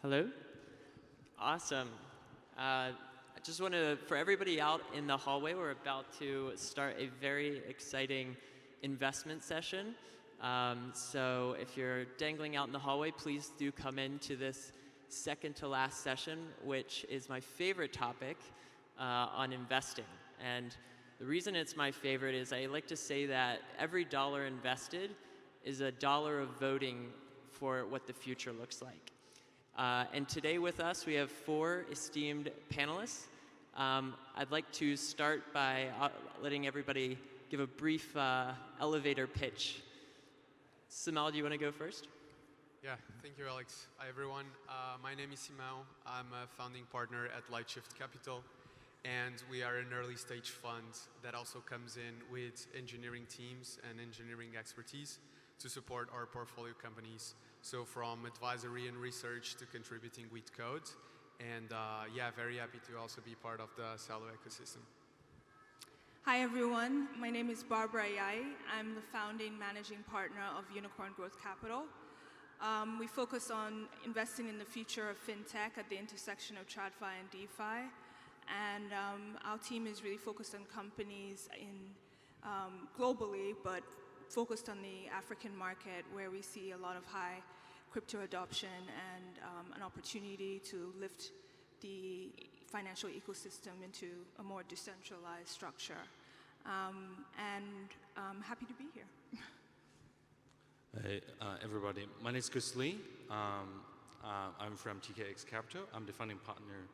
Hello? Awesome. I just want to, for everybody out in the hallway, we're about to start a very exciting investment session. So if you're dangling out in the hallway, please do come into this second to last session, which is my favorite topic on investing. And the reason it's my favorite is I like to say that every dollar invested is a dollar of voting for what the future looks like. And today with us, we have 4 esteemed panelists. I'd like to start by letting everybody give a brief elevator pitch. Simão, do you want to go first? Yeah, thank you, Alex. Hi, everyone. My name is Simão. I'm a founding partner at Lightshift Capital, and we are an early stage fund that also comes in with engineering teams and engineering expertise to support our portfolio companies. So from advisory and research to contributing with code. And yeah, very happy to also be part of the Celo ecosystem. Hi everyone, my name is Barbara Iyayi. I'm the founding managing partner of Unicorn Growth Capital. We focus on investing in the future of fintech at the intersection of TradFi and DeFi. And our team is really focused on companies globally, but focused on the African market, where we see a lot of high crypto adoption and an opportunity to lift the financial ecosystem into a more decentralized structure. And I'm happy to be here. Hey, everybody. My name is Cruz. I'm from TKX Capital. I'm the founding partner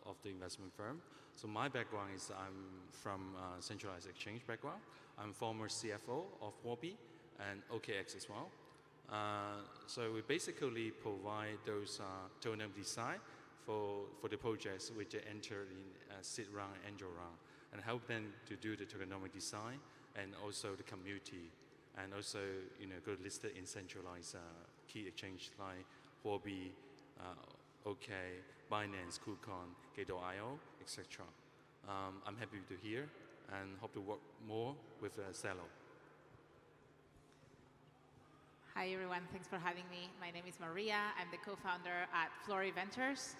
of the investment firm. So my background is I'm from centralized exchange background. I'm former CFO of Warby and OKX as well. So we basically provide those token design for the projects which enter in seed round and angel round, and help them to do the tokenomic design and also the community, and also go listed in centralized key exchange like Warby, OK, Binance, KuCoin, Gate.io, etc. I'm happy to hear and hope to work more with Celo. Hi everyone, thanks for having me. My name is Maria. I'm the co-founder at Flori Ventures.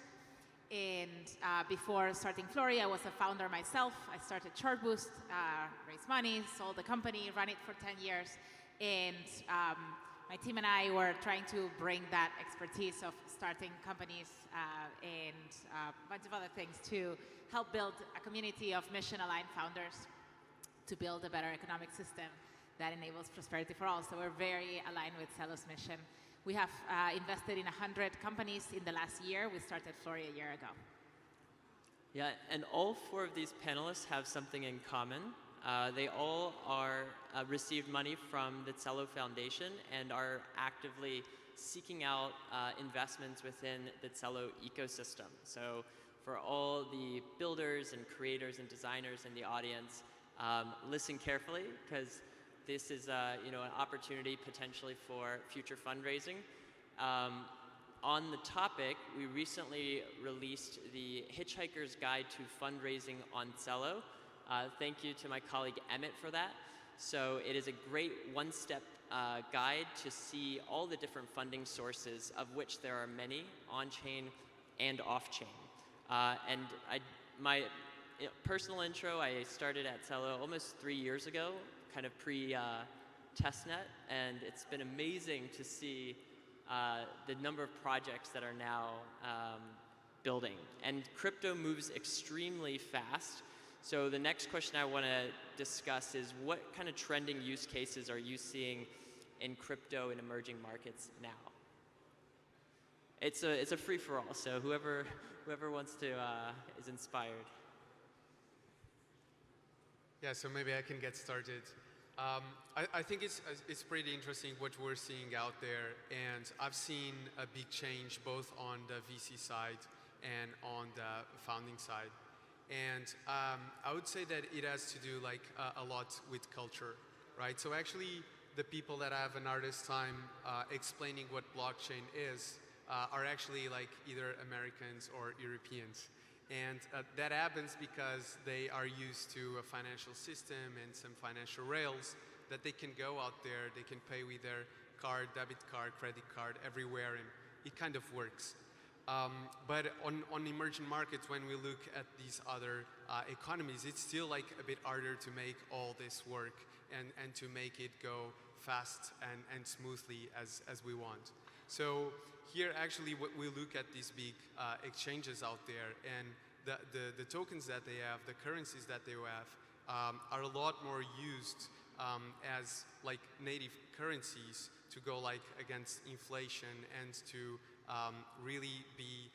And before starting Flori, I was a founder myself. I started Chartboost, raised money, sold the company, ran it for 10 years. And my team and I were trying to bring that expertise of starting companies and a bunch of other things to help build a community of mission-aligned founders to build a better economic system that enables prosperity for all. So we're very aligned with Celo's mission. We have invested in 100 companies in the last year. We started Floria a year ago. Yeah, and all 4 of these panelists have something in common. They all are received money from the Celo Foundation and are actively seeking out investments within the Celo ecosystem. So for all the builders and creators and designers in the audience, listen carefully, because this is an opportunity potentially for future fundraising. On the topic, we recently released the Hitchhiker's Guide to Fundraising on Celo. Thank you to my colleague Emmett for that. So it is a great one-step guide to see all the different funding sources, of which there are many, on-chain and off-chain. And my personal intro, I started at Celo almost 3 years ago, kind of pre-testnet, and it's been amazing to see the number of projects that are now building. And crypto moves extremely fast. So the next question I want to discuss is, what kind of trending use cases are you seeing in crypto in emerging markets now? It's a free-for-all, so whoever wants to is inspired. Yeah, so maybe I can get started. I think it's pretty interesting what we're seeing out there, and I've seen a big change both on the VC side and on the founding side. And I would say that it has to do a lot with culture, right? So actually, the people that have an hardest time explaining what blockchain is are actually either Americans or Europeans. And that happens because they are used to a financial system and some financial rails that they can go out there, they can pay with their card, debit card, credit card, everywhere, and it kind of works. But on emerging markets, when we look at these other economies, it's still like a bit harder to make all this work and to make it go fast and smoothly as we want. So here actually we look at these big exchanges out there, and the tokens that they have, the currencies that they have, are a lot more used as like native currencies to go like against inflation and to really be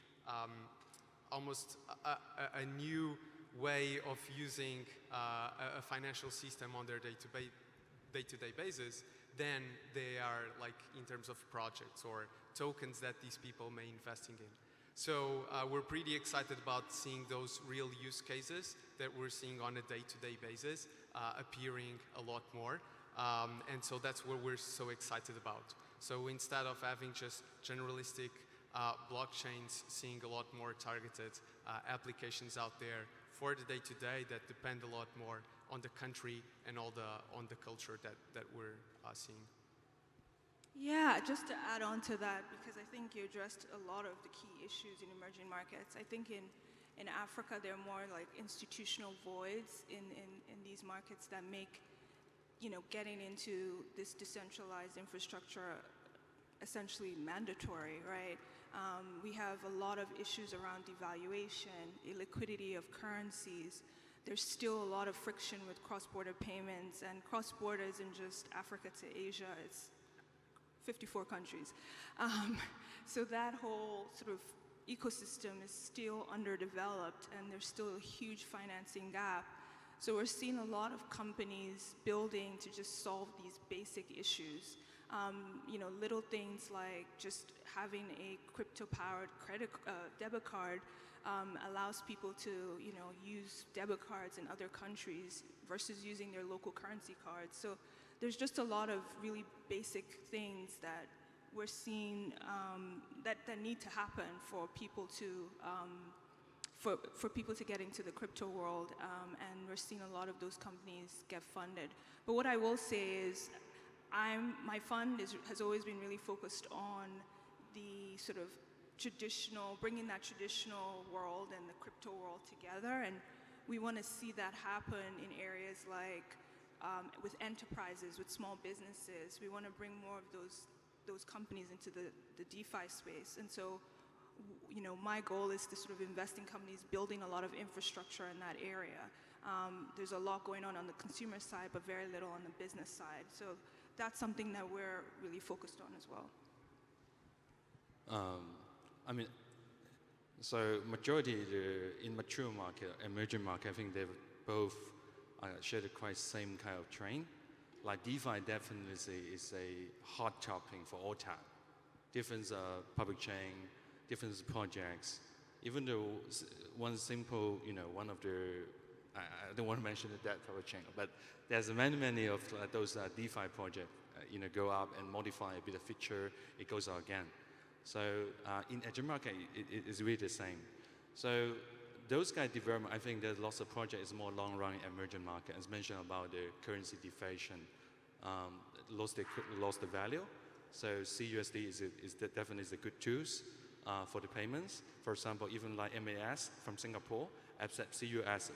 almost a new way of using a financial system on their day-to-day basis than they are like in terms of projects or tokens that these people may investing in. So we're pretty excited about seeing those real use cases that we're seeing on a day-to-day basis appearing a lot more. And so that's what we're so excited about. So instead of having just generalistic blockchains, seeing a lot more targeted applications out there for the day-to-day that depend a lot more on the country and on the culture that we're seeing. Yeah, just to add on to that, because I think you addressed a lot of the key issues in emerging markets. I think in Africa, there are more like institutional voids in these markets that make, getting into this decentralized infrastructure essentially mandatory, right? We have a lot of issues around devaluation, illiquidity of currencies. There's still a lot of friction with cross-border payments, and cross-border isn't just Africa to Asia, it's 54 countries. So that whole sort of ecosystem is still underdeveloped, and there's still a huge financing gap. So we're seeing a lot of companies building to just solve these basic issues. Little things like just having a crypto-powered debit card allows people to, use debit cards in other countries versus using their local currency cards. So there's just a lot of really basic things that we're seeing that need to happen for people to for people to get into the crypto world, and we're seeing a lot of those companies get funded. But what I will say is, my fund has always been really focused on the sort of bringing that traditional world and the crypto world together, and we want to see that happen in areas like with enterprises, with small businesses. We want to bring more of those companies into the DeFi space. And so, my goal is to sort of invest in companies building a lot of infrastructure in that area. There's a lot going on the consumer side, but very little on the business side. So that's something that we're really focused on as well. So majority in mature market, emerging market, I think they've both share the quite same kind of trend. Like DeFi definitely is a hot topic for all time. Different public chain, different projects. Even though one simple, one of the, I don't want to mention that public chain, but there's many of those DeFi projects, go up and modify a bit of feature, it goes out again. So in emerging market, it is really the same. So those kind of development, I think there's lots of projects more long-run emerging market. As mentioned about the currency deflation, lost the value. So CUSD is definitely a good tools for the payments. For example, even like MAS from Singapore accept CUS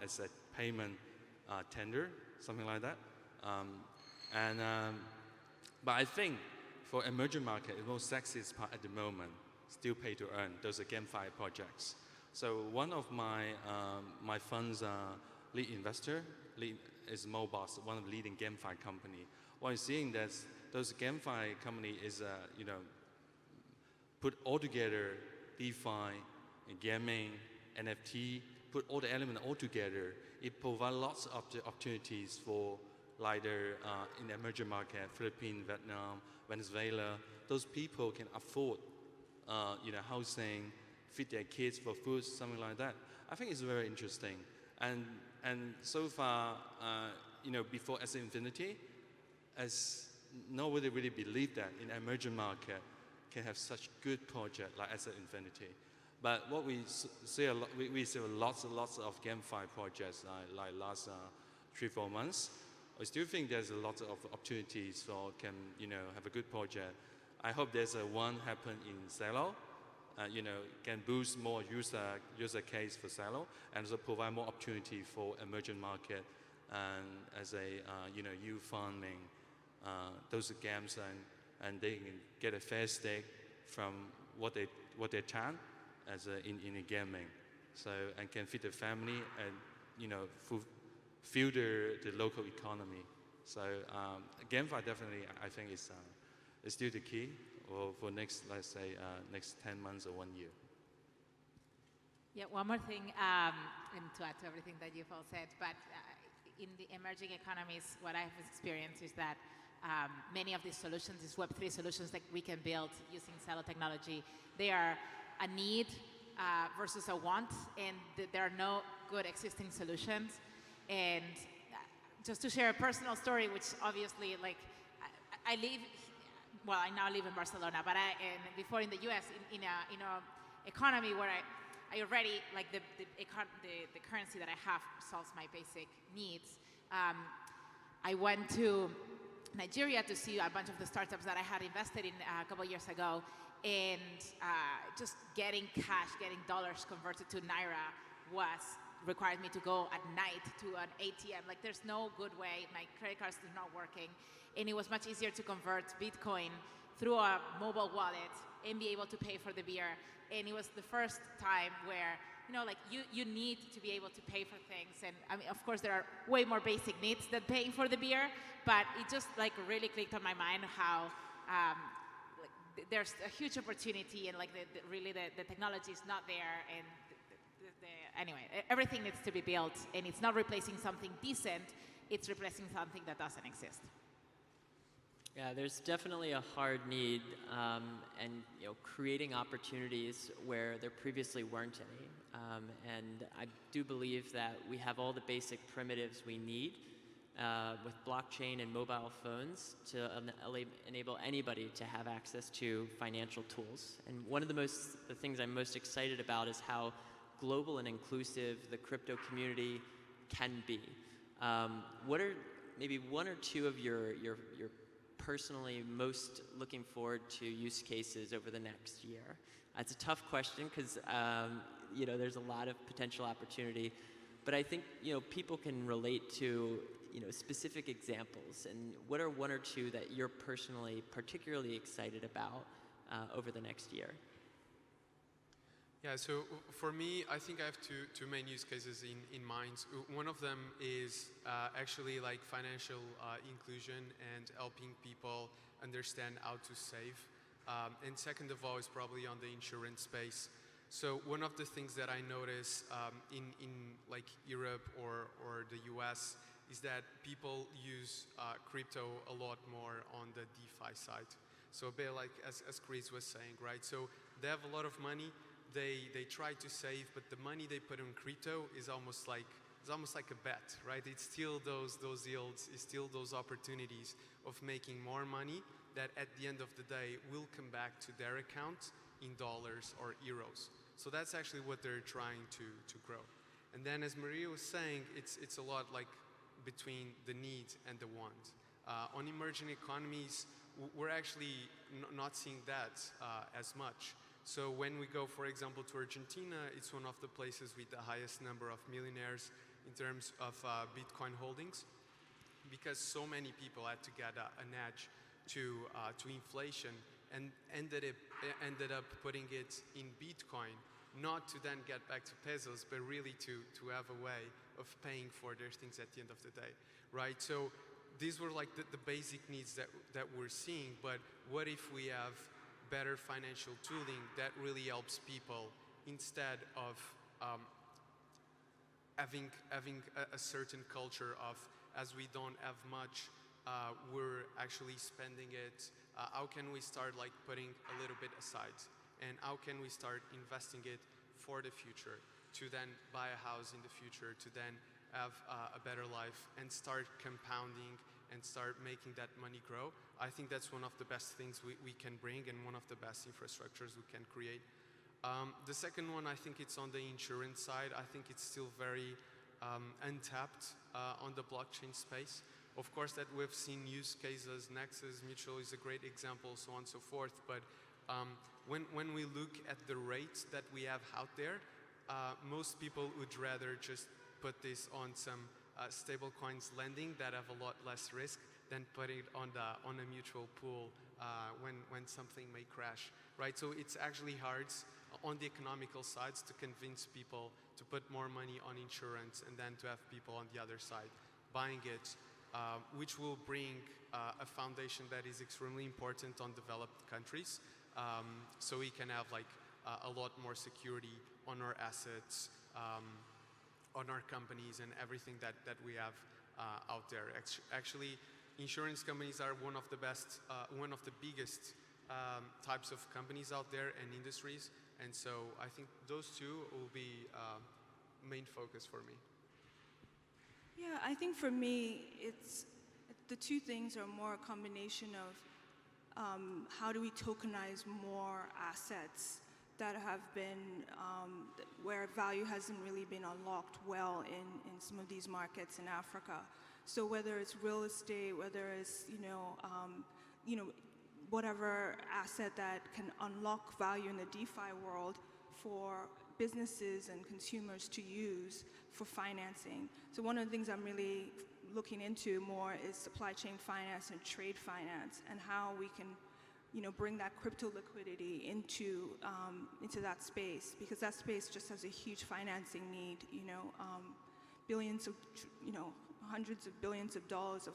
as a payment tender, something like that. But I think for emerging market, the most sexiest part at the moment, still pay to earn, those are GameFi projects. So one of my fund's lead investor is Mobos, one of the leading GameFi company. What I'm seeing that those GameFi company is, put all together DeFi, gaming, NFT, put all the elements all together. It provides lots of the opportunities for like in the emerging market, Philippines, Vietnam, Venezuela. Those people can afford, housing, feed their kids for food, something like that. I think it's very interesting. And so far, before Asset Infinity, as nobody really believed that in emerging market can have such good project like Asset Infinity. But what we see we see lots of GameFi projects like last 3-4 months. I still think there's a lot of opportunities for have a good project. I hope there's a one happen in Celo. Can boost more user case for Celo and also provide more opportunity for emerging market and as a youth funding those games and they can get a fair stake from what they can as in gaming. So and can feed the family and fuel the local economy. So GameFi definitely I think is still the key for next, let's say, next 10 months or 1 year. Yeah, one more thing, and to add to everything that you've all said, but in the emerging economies, what I've experienced is that many of these solutions, these Web3 solutions that we can build using Celo technology, they are a need versus a want, and there are no good existing solutions. And just to share a personal story, which obviously, like, I now live in Barcelona, but before in the US, in a economy where I already, like, the currency that I have solves my basic needs. I went to Nigeria to see a bunch of the startups that I had invested in a couple years ago, and just getting cash, getting dollars converted to Naira required me to go at night to an ATM. Like, there's no good way. My credit cards are not working. And it was much easier to convert Bitcoin through a mobile wallet and be able to pay for the beer. And it was the first time where, you need to be able to pay for things. And I mean, of course, there are way more basic needs than paying for the beer, but it just really clicked on my mind how there's a huge opportunity, and the technology is not there, and anyway, everything needs to be built, and it's not replacing something decent, it's replacing something that doesn't exist. Yeah, there's definitely a hard need, and creating opportunities where there previously weren't any. And I do believe that we have all the basic primitives we need with blockchain and mobile phones to enable anybody to have access to financial tools. And one of the things I'm most excited about is how global and inclusive the crypto community can be. What are maybe one or two of your personally most looking forward to use cases over the next year? It's a tough question because there's a lot of potential opportunity, but I think people can relate to specific examples. And what are one or two that you're personally particularly excited about over the next year? Yeah, so for me, I think I have two main use cases in mind. One of them is actually like financial inclusion and helping people understand how to save. And second of all is probably on the insurance space. So one of the things that I notice in like Europe or the US is that people use crypto a lot more on the DeFi side. So a bit like as Cruz was saying, right? So they have a lot of money. They try to save, but the money they put in crypto is almost like a bet, right? It's still those yields, it's still those opportunities of making more money that at the end of the day will come back to their account in dollars or euros. So that's actually what they're trying to grow. And then as Maria was saying, it's a lot like between the need and the want. On emerging economies, we're actually not seeing that as much. So when we go, for example, to Argentina, it's one of the places with the highest number of millionaires in terms of Bitcoin holdings, because so many people had to get an edge to inflation and ended up putting it in Bitcoin, not to then get back to pesos, but really to have a way of paying for their things at the end of the day, right? So these were like the basic needs that we're seeing, but what if we have better financial tooling that really helps people instead of having a certain culture of, as we don't have much, we're actually spending it. How can we start like putting a little bit aside, and how can we start investing it for the future, to then buy a house in the future, to then have a better life and start compounding and start making that money grow. I think that's one of the best things we can bring, and one of the best infrastructures we can create. The second one, I think it's on the insurance side. I think it's still very untapped on the blockchain space. of course, that we've seen use cases. Nexus Mutual is a great example, so on and so forth. But when we look at the rates that we have out there, most people would rather just put this on some stable coins lending that have a lot less risk than put it on a mutual pool when something may crash, right? So it's actually hard on the economical sides to convince people to put more money on insurance and then to have people on the other side buying it, which will bring a foundation that is extremely important on developed countries, so we can have like a lot more security on our assets, on our companies and everything that we have out there. Actually, insurance companies are one of the best, one of the biggest types of companies out there and industries. And so I think those two will be main focus for me. Yeah, I think for me, the two things are more a combination of how do we tokenize more assets that have been, where value hasn't really been unlocked well in some of these markets in Africa. So whether it's real estate, whether it's, whatever asset that can unlock value in the DeFi world for businesses and consumers to use for financing. So one of the things I'm really looking into more is supply chain finance and trade finance, and how we can bring that crypto liquidity into that space, because that space just has a huge financing need. Billions of, hundreds of billions of dollars of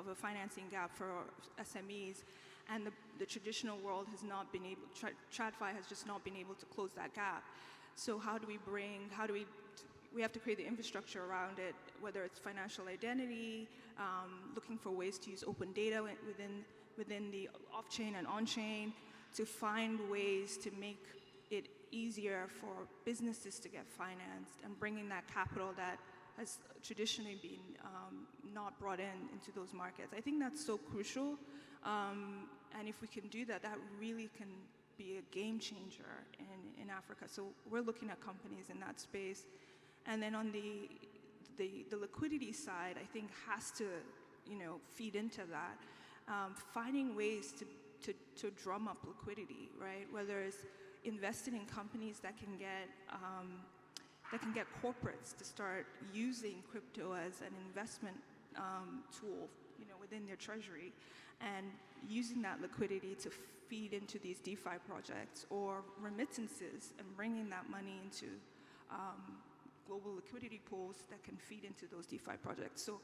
a financing gap for SMEs, and the traditional world has not been able. TradFi has just not been able to close that gap. So we have to create the infrastructure around it, whether it's financial identity, looking for ways to use open data within the off-chain and on-chain, to find ways to make it easier for businesses to get financed, and bringing that capital that has traditionally been not brought into those markets. I think that's so crucial, and if we can do that, that really can be a game changer in Africa. So we're looking at companies in that space. And then on the liquidity side, I think has to feed into that. Finding ways to drum up liquidity, right? Whether it's investing in companies that can get corporates to start using crypto as an investment tool, within their treasury, and using that liquidity to feed into these DeFi projects, or remittances, and bringing that money into global liquidity pools that can feed into those DeFi projects. So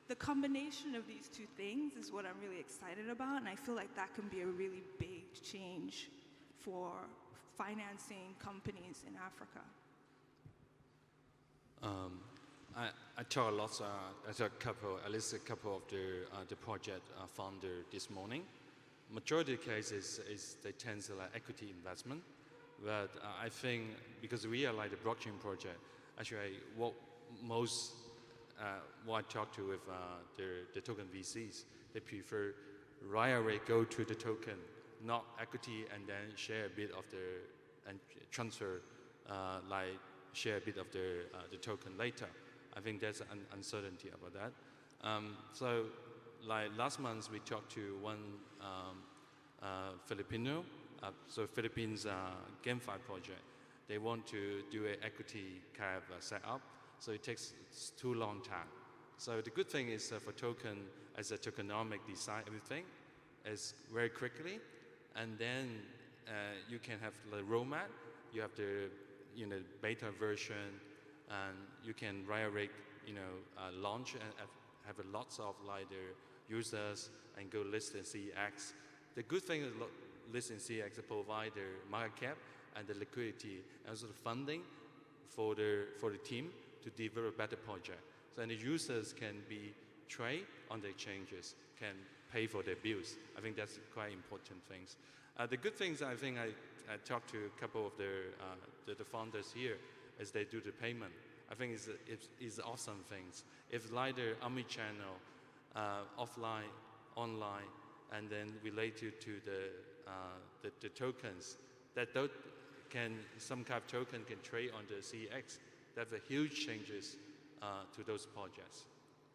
the combination of these two things is what I'm really excited about, and I feel like that can be a really big change for financing companies in Africa. I talk a lot. I talk at least a couple of the project founder this morning. Majority of the cases is they tend to like equity investment, but I think because we are like the blockchain project, actually what I talk to with the token VCs, they prefer right away go to the token, not equity, and then share a bit of and transfer, like share a bit of the token later. I think there's an uncertainty about that. So like last month we talked to one Filipino, so Philippines GameFi project. They want to do an equity kind of setup, so it takes too long time. So the good thing is for token, as a tokenomic design, everything is very quickly, and then you can have the roadmap. You have the beta version, and you can right away launch and have lots of like the users and go list in CX. The good thing is list in CX provide the market cap and the liquidity, and also the funding for the team to develop a better project. So and the users can be trade on the exchanges, can pay for their bills. I think that's quite important things. The good things, I think I talked to a couple of the founders here, as they do the payment. I think it's awesome things. If like the omni-channel, offline, online, and then related to the tokens, that some kind of token can trade on the CX. That's a huge changes to those projects.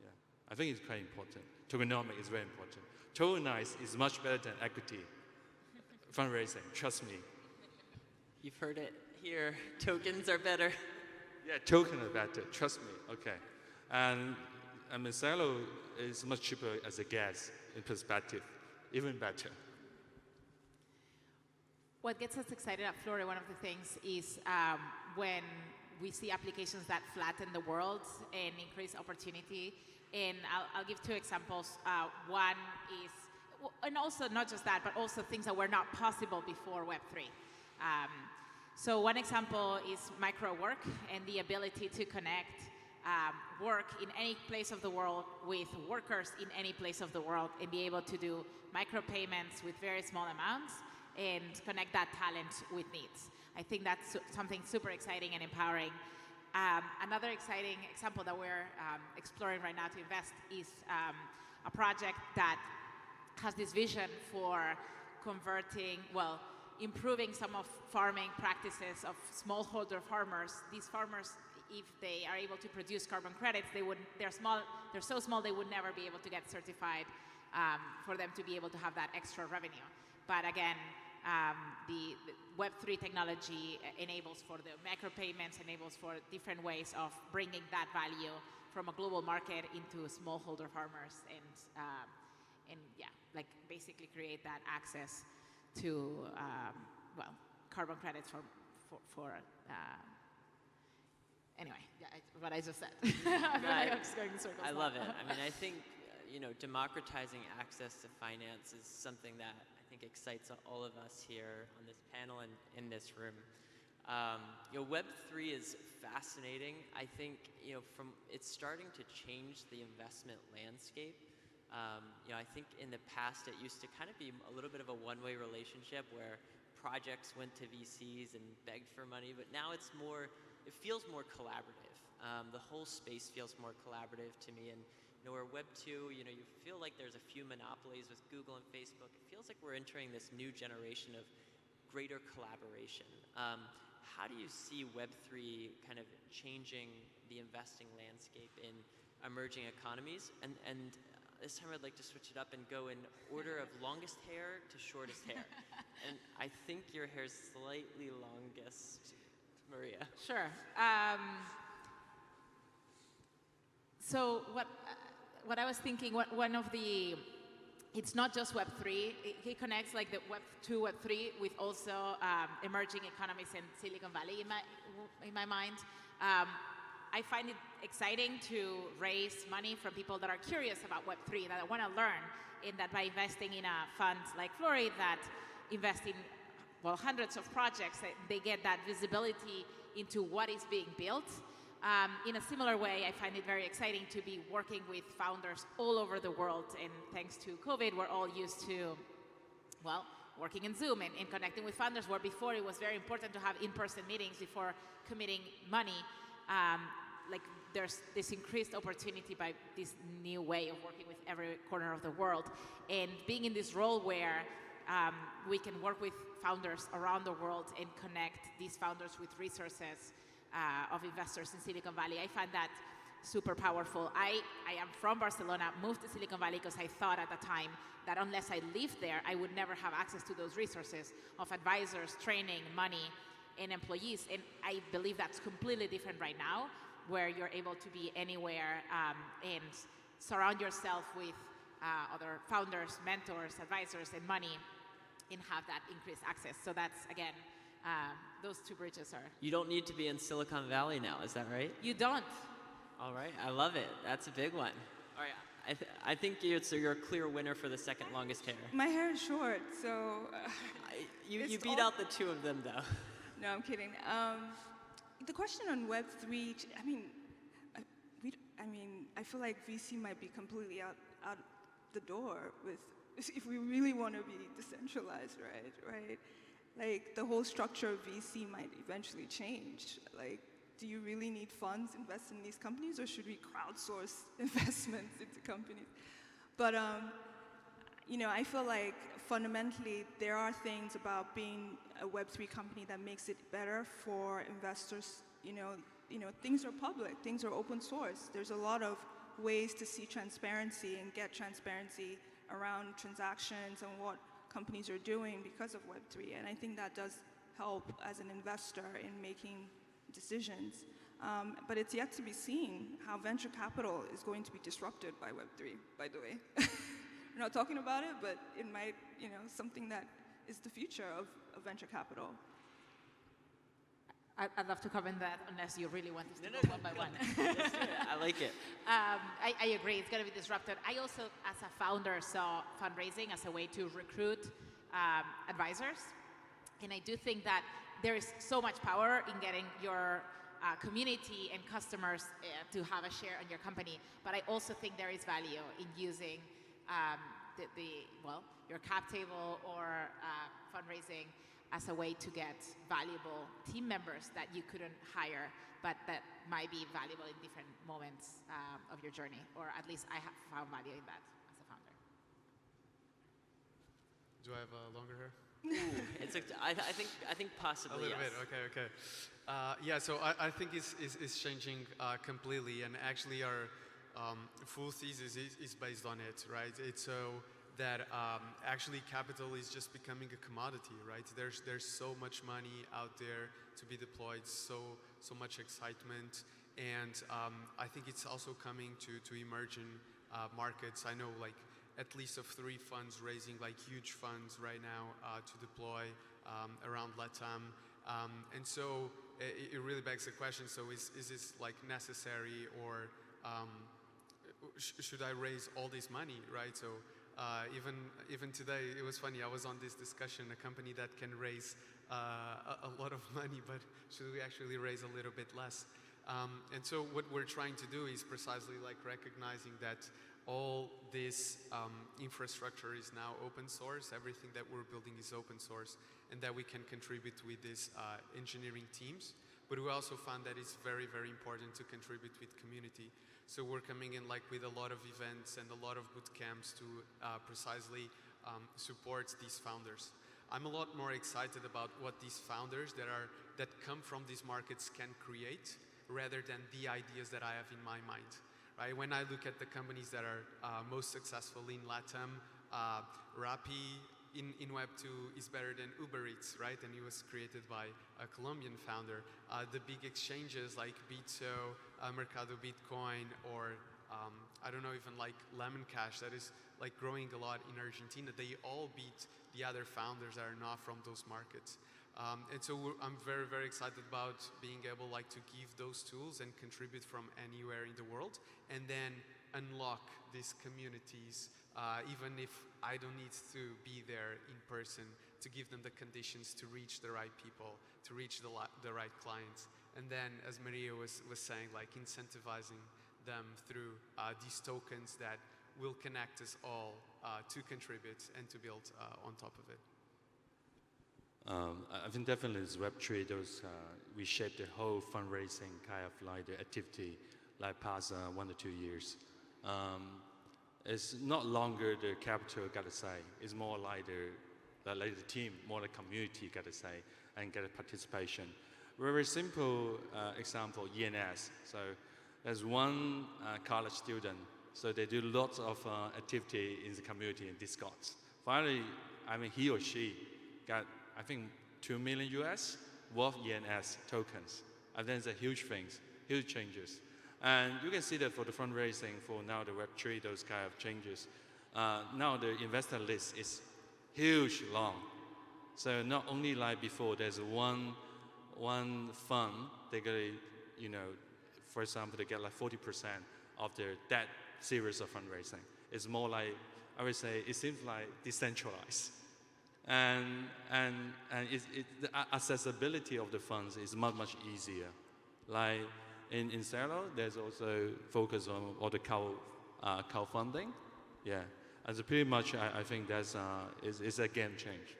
Yeah, I think it's quite important. Tokenomics is very important. Tokenize is much better than equity fundraising, trust me. You've heard it here. Tokens are better. Yeah, token are better, trust me, okay. And I mean, Celo is much cheaper as a gas in perspective, even better. What gets us excited at Flori, one of the things is when we see applications that flatten the world and increase opportunity. And I'll give two examples. One is, and also not just that, but also things that were not possible before Web3. So one example is micro work and the ability to connect work in any place of the world with workers in any place of the world and be able to do micro payments with very small amounts and connect that talent with needs. I think that's something super exciting and empowering. Another exciting example that we're exploring right now to invest is a project that has this vision for converting, well, improving some of farming practices of smallholder farmers. These farmers, if they are able to produce carbon credits, they're so small they would never be able to get certified for them to be able to have that extra revenue. But again, the Web3 technology enables for the micropayments, enables for different ways of bringing that value from a global market into smallholder farmers and yeah, like basically create that access to, well, carbon credits for anyway, yeah, what I just said. I'm just going in circles. I love it. I mean, I think, democratizing access to finance is something that I think excites all of us here on this panel and in this room. Web3 is fascinating. I think, it's starting to change the investment landscape. I think in the past it used to kind of be a little bit of a one-way relationship where projects went to VCs and begged for money, but now it feels more collaborative. The whole space feels more collaborative to me, and where Web 2, you feel like there's a few monopolies with Google and Facebook. It feels like we're entering this new generation of greater collaboration. How do you see Web 3 kind of changing the investing landscape in emerging economies? And this time I'd like to switch it up and go in order of longest hair to shortest hair. And I think your hair is slightly longest, Maria. Sure. So what I was thinking, one of the, it's not just Web3, it connects like the Web 2, Web 3 with also emerging economies in Silicon Valley in my mind. I find it exciting to raise money from people that are curious about Web3, that want to learn, and that by investing in a fund like Flori that invest in, well, hundreds of projects, they get that visibility into what is being built. In a similar way, I find it very exciting to be working with founders all over the world, and thanks to COVID, we're all used to, well, working in Zoom and connecting with founders, where before it was very important to have in-person meetings before committing money. Like there's this increased opportunity by this new way of working with every corner of the world, and being in this role where we can work with founders around the world and connect these founders with resources of investors in Silicon Valley. I find that super powerful. I am from Barcelona, moved to Silicon Valley because I thought at the time that unless I lived there, I would never have access to those resources of advisors, training, money, and employees. And I believe that's completely different right now, where you're able to be anywhere and surround yourself with other founders, mentors, advisors, and money, and have that increased access. So that's, again, those two bridges are... You don't need to be in Silicon Valley now, is that right? You don't. All right, I love it. That's a big one. All right, I think you're a clear winner for the second longest hair. My hair is short, so... You beat out the two of them, though. No, I'm kidding. The question on Web3, I feel like VC might be completely out the door with, if we really want to be decentralized, right? Like, the whole structure of VC might eventually change. Like, do you really need funds invest in these companies, or should we crowdsource investments into companies? But, I feel like fundamentally there are things about being a Web3 company that makes it better for investors. Things are public, things are open source. There's a lot of ways to see transparency and get transparency around transactions and what companies are doing because of Web3. And I think that does help as an investor in making decisions. But it's yet to be seen how venture capital is going to be disrupted by Web3, by the way. We're not talking about it, but it might, something that is the future of venture capital. I'd love to comment that unless you really want us to go one by one. Let's do it. I like it. I agree, it's going to be disrupted. I also, as a founder, saw fundraising as a way to recruit advisors. And I do think that there is so much power in getting your community and customers to have a share in your company. But I also think there is value in using your cap table or fundraising as a way to get valuable team members that you couldn't hire, but that might be valuable in different moments of your journey, or at least I have found value in that as a founder. Do I have longer hair? I think possibly a little yes. bit. Okay. Yeah. So I think it's changing completely, and actually our full thesis is based on it, right? It's so that actually capital is just becoming a commodity, right? There's so much money out there to be deployed, so much excitement, and I think it's also coming to emerging markets. I know like at least of 3 funds raising like huge funds right now to deploy around LATAM, and so it really begs the question: so is this like necessary, or should I raise all this money, right? So even today, it was funny. I was on this discussion, a company that can raise a lot of money, but should we actually raise a little bit less? And so what we're trying to do is precisely like recognizing that all this infrastructure is now open source. Everything that we're building is open source, and that we can contribute with these engineering teams. But we also found that it's very, very important to contribute with community. So we're coming in like with a lot of events and a lot of boot camps to precisely support these founders. I'm a lot more excited about what these founders that come from these markets can create, rather than the ideas that I have in my mind. Right? When I look at the companies that are most successful in LATAM, Rappi in Web2 is better than Uber Eats, right? And it was created by a Colombian founder. The big exchanges like Bitso, Mercado Bitcoin, or I don't know, even like Lemon Cash, that is like growing a lot in Argentina. They all beat the other founders that are not from those markets. And so I'm very, very excited about being able like to give those tools and contribute from anywhere in the world, and then unlock these communities, even if I don't need to be there in person, to give them the conditions to reach the right people, to reach the right clients. And then, as Maria was saying, like incentivizing them through these tokens that will connect us all to contribute and to build on top of it. I think definitely as Web3, we shape the whole fundraising kind of like the activity like past 1 to 2 years. It's not longer the capital got to say, it's more like the team, more the community got to say and get a participation. Very simple example, ENS. So there's one college student, so they do lots of activity in the community in Discord. Finally, I mean, he or she got, I think, $2 million US worth ENS tokens. And then the huge things, huge changes. And you can see that for the fundraising for now the Web3, those kind of changes. Now the investor list is huge long. So not only like before, there's one fund, they get, for example, they get like 40% of that series of fundraising. It's more like, I would say, it seems like decentralized. And the accessibility of the funds is much, much easier. Like in Celo, there's also focus on all the crowdfunding. Yeah, and so pretty much I think that's is a game change.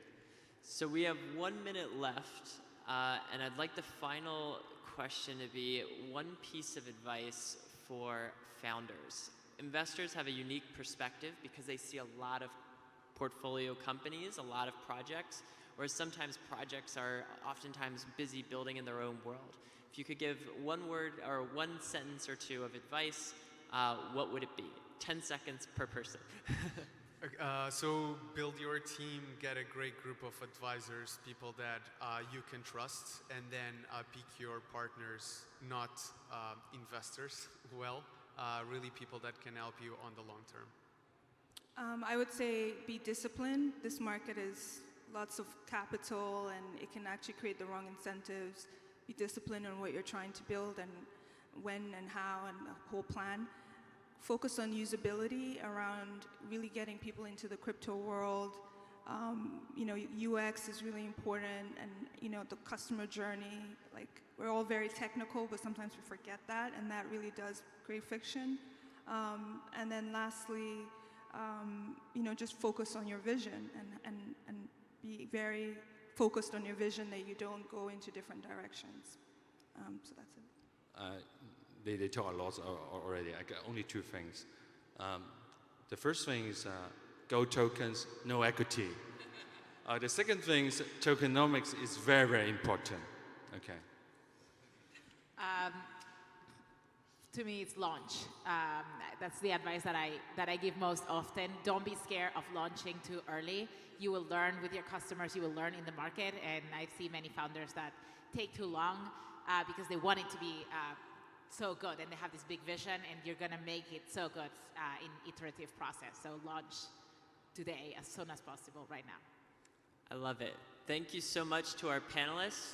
So we have 1 minute left, and I'd like the final question to be one piece of advice for founders. Investors have a unique perspective because they see a lot of portfolio companies, a lot of projects, whereas sometimes projects are oftentimes busy building in their own world. If you could give one word or one sentence or two of advice what would it be? 10 seconds per person. So build your team, get a great group of advisors, people that you can trust, and then pick your partners, not investors, really people that can help you on the long term. I would say be disciplined. This market is lots of capital and it can actually create the wrong incentives. Be disciplined on what you're trying to build and when and how and the whole plan. Focus on usability around really getting people into the crypto world. UX is really important, and the customer journey. Like, we're all very technical, but sometimes we forget that, and that really does create friction. And then lastly, just focus on your vision and be very focused on your vision, that you don't go into different directions. So that's it. They talk a lot already. I got only two things. The first thing is go tokens, no equity. The second thing is tokenomics is very, very important. Okay. To me, it's launch. That's the advice that I give most often. Don't be scared of launching too early. You will learn with your customers. You will learn in the market. And I see many founders that take too long because they want it to be so good, and they have this big vision, and you're going to make it so good in iterative process. So launch today as soon as possible right now. I love it. Thank you so much to our panelists.